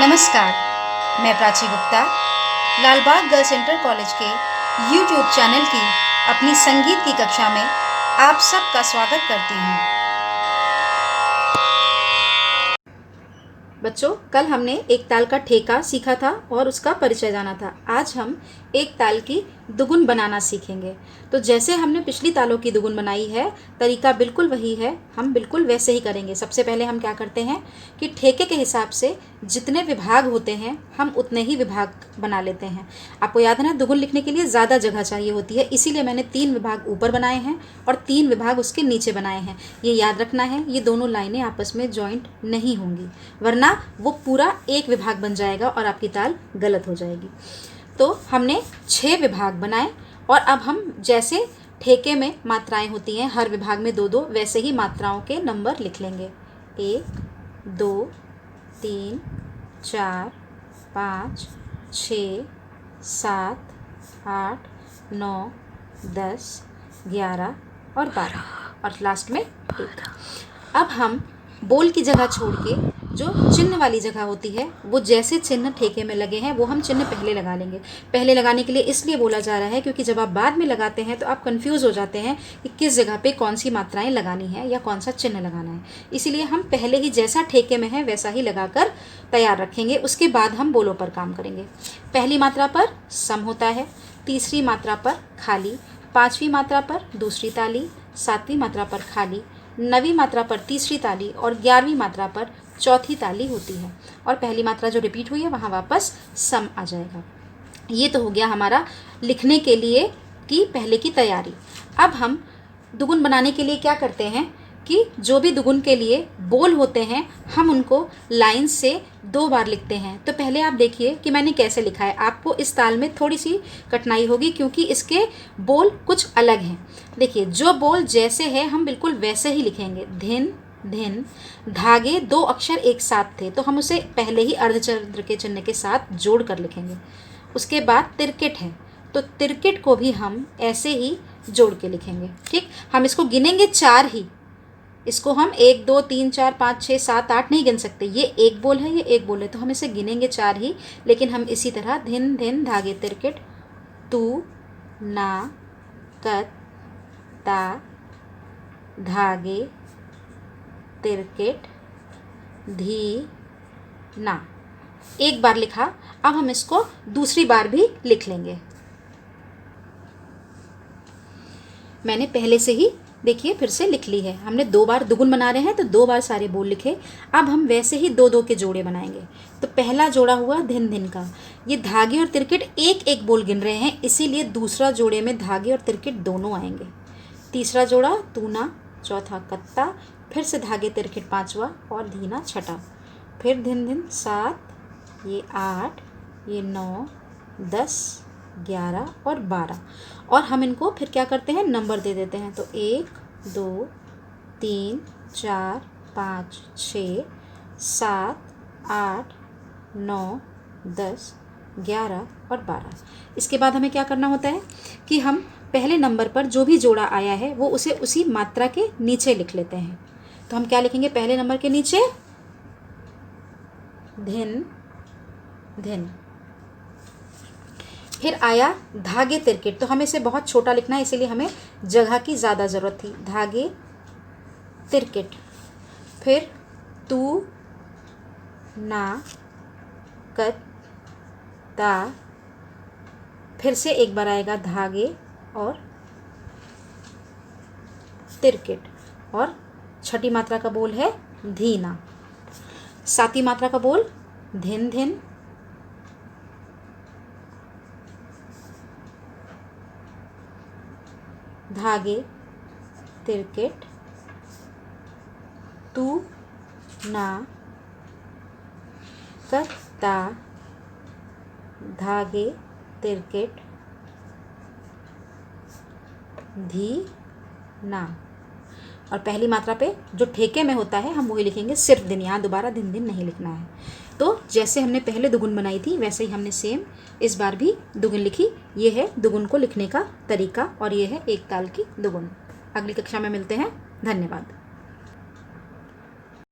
नमस्कार, मैं Prachi Gupta Lalbagh girls inter college के YouTube चैनल की अपनी संगीत की कक्षा में आप सबका स्वागत करती हूँ। बच्चों, कल हमने एक ताल का ठेका सीखा था और उसका परिचय जाना था। आज हम एक ताल की दुगुन बनाना सीखेंगे। तो जैसे हमने पिछली तालों की दुगुन बनाई है, तरीका बिल्कुल वही है, हम बिल्कुल वैसे ही करेंगे। सबसे पहले हम क्या करते हैं कि ठेके के हिसाब से जितने विभाग होते हैं हम उतने ही विभाग बना लेते हैं। आपको याद है ना, दुगुन लिखने के लिए ज़्यादा जगह चाहिए होती है, इसीलिए मैंने 3 विभाग ऊपर बनाए हैं और 3 विभाग उसके नीचे बनाए हैं। ये याद रखना है, ये दोनों लाइनें आपस में जॉइंट नहीं होंगी, वरना वो पूरा एक विभाग बन जाएगा और आपकी ताल गलत हो जाएगी। तो हमने 6 विभाग बनाए और अब हम जैसे ठेके में मात्राएं होती हैं, हर विभाग में 2-2, वैसे ही मात्राओं के नंबर लिख लेंगे। 1, 2, 3, 4, 5, 6, 7, 8, 9, 10, 11 और 12 और लास्ट में 1। अब हम बोल की जगह छोड़ के जो चिन्ह वाली जगह होती है, वो जैसे चिन्ह ठेके में लगे हैं वो हम चिन्ह पहले लगा लेंगे। पहले लगाने के लिए इसलिए बोला जा रहा है क्योंकि जब आप बाद में लगाते हैं तो आप कंफ्यूज हो जाते हैं कि किस जगह पे कौन सी मात्राएं लगानी है या कौन सा चिन्ह लगाना है। इसीलिए हम पहले ही जैसा ठेके में है वैसा ही लगाकर तैयार रखेंगे, उसके बाद हम बोलों पर काम करेंगे। पहली मात्रा पर सम होता है, तीसरी मात्रा पर खाली, 5वीं मात्रा पर दूसरी ताली, 7वीं मात्रा पर खाली, 9वीं मात्रा पर तीसरी ताली और 11वीं मात्रा पर चौथी ताली होती है। और पहली मात्रा जो रिपीट हुई है वहाँ वापस सम आ जाएगा। ये तो हो गया हमारा लिखने के लिए की पहले की तैयारी। अब हम दुगुन बनाने के लिए क्या करते हैं कि जो भी दुगुन के लिए बोल होते हैं हम उनको लाइन से 2 बार लिखते हैं। तो पहले आप देखिए कि मैंने कैसे लिखा है। आपको इस ताल में थोड़ी सी कठिनाई होगी क्योंकि इसके बोल कुछ अलग हैं। देखिए, जो बोल जैसे है हम बिल्कुल वैसे ही लिखेंगे। धिन धिन, धागे 2 अक्षर एक साथ थे तो हम उसे पहले ही अर्धचंद्र के चिन्ह के साथ जोड़ कर लिखेंगे। उसके बाद तिरकिट है तो तिरकिट को भी हम ऐसे ही जोड़ के लिखेंगे। ठीक, हम इसको गिनेंगे 4 ही, इसको हम 1 2 3 4 5 6 7 8 नहीं गिन सकते। ये एक बोल है, ये एक बोल है, तो हम इसे गिनेंगे 4 ही। लेकिन हम इसी तरह धिन धिन धागे तिरकिट, तू ना कत ता धागे तिरकिट धी ना, एक बार लिखा। अब हम इसको दूसरी बार भी लिख लेंगे। मैंने पहले से ही देखिए फिर से लिख ली है। हमने 2 बार दुगुन बना रहे हैं तो 2 बार सारे बोल लिखे। अब हम वैसे ही 2-2 के जोड़े बनाएंगे। तो पहला जोड़ा हुआ धिन धिन का, ये धागे और तिरकिट एक एक बोल गिन रहे हैं, इसीलिए दूसरा जोड़े में धागे और तिरकिट दोनों आएंगे। तीसरा जोड़ा तूना, चौथा कत्ता, फिर से धागे तिरकिट 5वां और धीना 6ठा, फिर धिन धिन 7, ये 8, ये 9, 10, 11 और 12। और हम इनको फिर क्या करते हैं, नंबर दे देते हैं। तो 1 2 3 4 5 6 7 8 9 10 11 और 12। इसके बाद हमें क्या करना होता है कि हम पहले नंबर पर जो भी जोड़ा आया है वो उसे उसी मात्रा के नीचे लिख लेते हैं। तो हम क्या लिखेंगे पहले नंबर के नीचे, धिन धिन। फिर आया धागे तिरकिट, तो हमें इसे बहुत छोटा लिखना है, इसीलिए हमें जगह की ज़्यादा ज़रूरत थी। धागे तिरकिट, फिर तू ना कत ता, फिर से एक बार आएगा धागे और तिरकिट, और छठी मात्रा का बोल है धीना। 7वीं मात्रा का बोल धिन धिन, धागे तिरकिट, तू ना कत्ता धागे तिरकिट धी ना। और पहली मात्रा पे जो ठेके में होता है हम वही लिखेंगे, सिर्फ दिन, यहाँ दोबारा दिन दिन नहीं लिखना है। तो जैसे हमने पहले दुगुन बनाई थी वैसे ही हमने सेम इस बार भी दुगुन लिखी। ये है दुगुन को लिखने का तरीका और ये है एक ताल की दुगुन। अगली कक्षा में मिलते हैं। धन्यवाद।